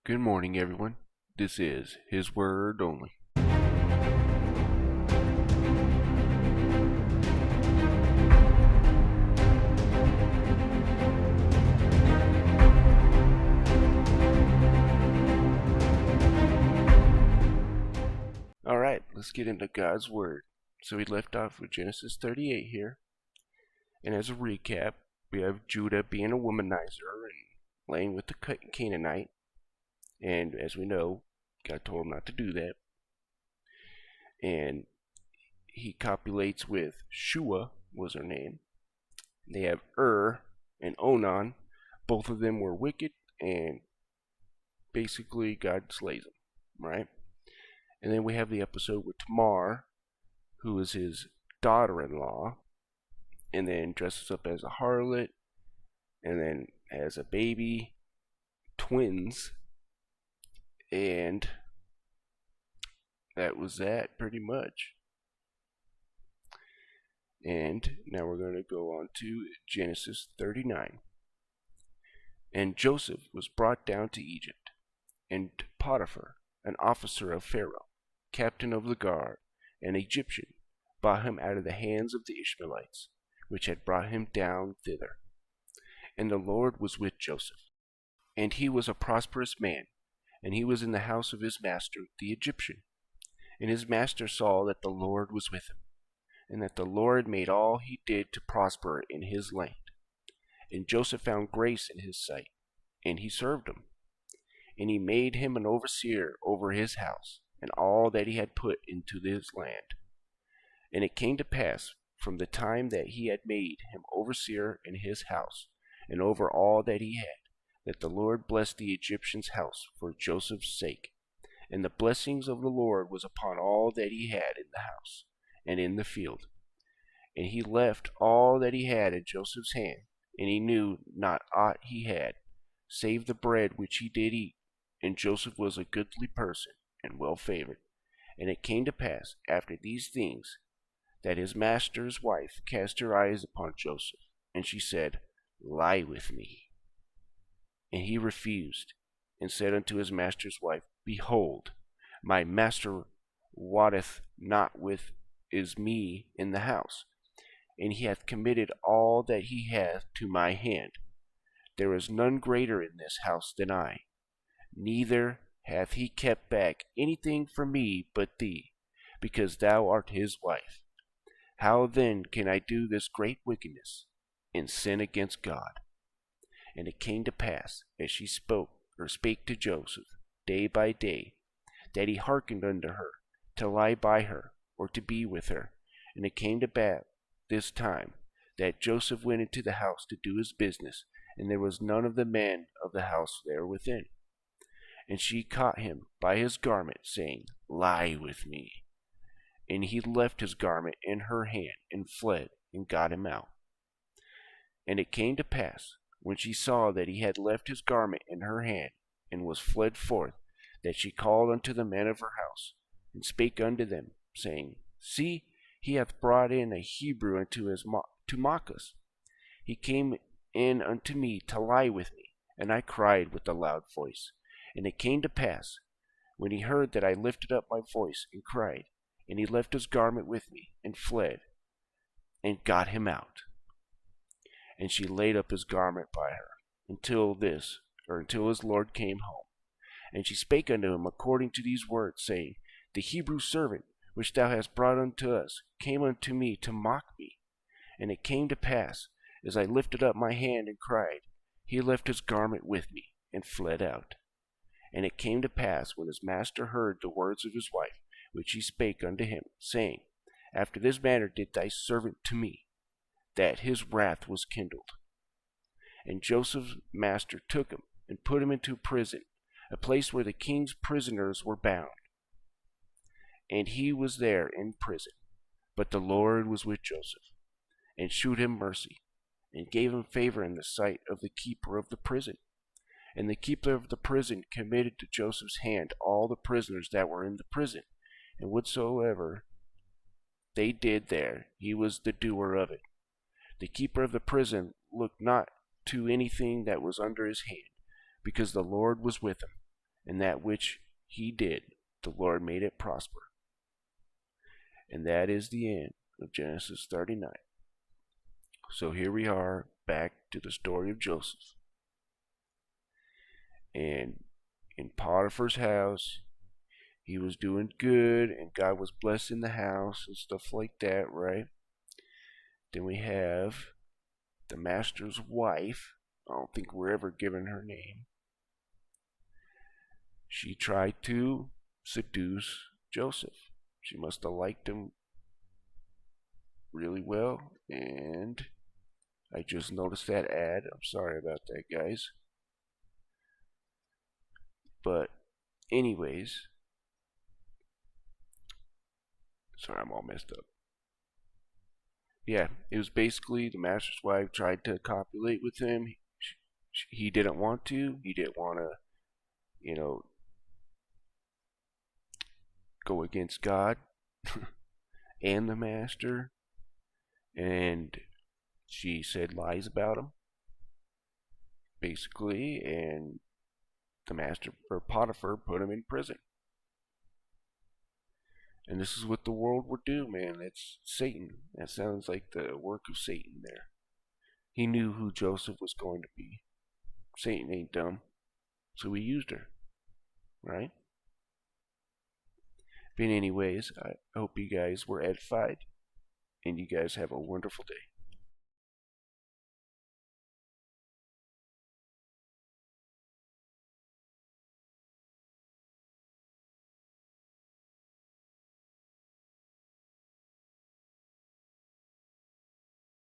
Good morning, everyone. This is His Word Only. Alright, let's get into God's Word. So we left off with Genesis 38 here. And as a recap, we have Judah being a womanizer and laying with the Canaanite. And as we know, God told him not to do that. And he copulates with Shua, was her name. They have and Onan. Both of them were wicked, and basically God slays them, right? And then we have the episode with Tamar, who is his daughter-in-law, and then dresses up as a harlot, and then has a baby, twins, and that was that pretty much. And now we're going to go on to Genesis 39. And Joseph was brought down to Egypt, and Potiphar, an officer of Pharaoh, captain of the guard, an Egyptian, bought him out of the hands of the Ishmaelites, which had brought him down thither. And the Lord was with Joseph, and he was a prosperous man, and he was in the house of his master the Egyptian. And his master saw that the Lord was with him, and that the Lord made all he did to prosper in his land. And Joseph found grace in his sight, and he served him. And he made him an overseer over his house, and all that he had put into his land. And it came to pass, from the time that he had made him overseer in his house, and over all that he had, that the Lord blessed the Egyptian's house for Joseph's sake. And the blessings of the Lord was upon all that he had in the house, and in the field. And he left all that he had in Joseph's hand, and he knew not aught he had, save the bread which he did eat. And Joseph was a goodly person, and well favored. And it came to pass, after these things, that his master's wife cast her eyes upon Joseph, and she said, Lie with me. And he refused, and said unto his master's wife, Behold, my master wotteth not with is me in the house, and he hath committed all that he hath to my hand. There is none greater in this house than I, neither hath he kept back anything from me but thee, because thou art his wife. How then can I do this great wickedness, and sin against God? And it came to pass, as she spake to Joseph day by day, that he hearkened unto her, to lie by her, or to be with her. And it came to pass this time, that Joseph went into the house to do his business, and there was none of the men of the house there within. And she caught him by his garment, saying, Lie with me. And he left his garment in her hand, and fled, and got him out. And it came to pass, when she saw that he had left his garment in her hand, and was fled forth, that she called unto the men of her house, and spake unto them, saying, See, he hath brought in a Hebrew to mock us. He came in unto me to lie with me, and I cried with a loud voice. And it came to pass, when he heard that I lifted up my voice and cried, and he left his garment with me, and fled, and got him out. And she laid up his garment by her, until his Lord came home. And she spake unto him according to these words, saying, The Hebrew servant, which thou hast brought unto us, came unto me to mock me. And it came to pass, as I lifted up my hand and cried, he left his garment with me, and fled out. And it came to pass, when his master heard the words of his wife, which she spake unto him, saying, After this manner did thy servant to me, that his wrath was kindled. And Joseph's master took him, and put him into prison, a place where the king's prisoners were bound. And he was there in prison. But the Lord was with Joseph, and shewed him mercy, and gave him favor in the sight of the keeper of the prison. And the keeper of the prison committed to Joseph's hand all the prisoners that were in the prison, and whatsoever they did there, he was the doer of it. The keeper of the prison looked not to anything that was under his hand, because the Lord was with him. and that which he did, the Lord made it prosper. And that is the end of Genesis 39. So here we are, back to the story of Joseph. And in Potiphar's house, he was doing good, and God was blessing the house and stuff like that, right? Then we have the master's wife. I don't think we're ever given her name. She tried to seduce Joseph. She must have liked him really well, and I just noticed that ad. I'm sorry about that, guys. But anyways, sorry, I'm all messed up. Yeah, it was basically the master's wife tried to copulate with him. He didn't want to. He didn't want to, go against God and the master. And she said lies about him, basically, and the master, or Potiphar, put him in prison. And this is what the world would do, man. It's Satan. That sounds like the work of Satan there. He knew who Joseph was going to be. Satan ain't dumb. So he used her. Right? But anyways, I hope you guys were edified. And you guys have a wonderful day.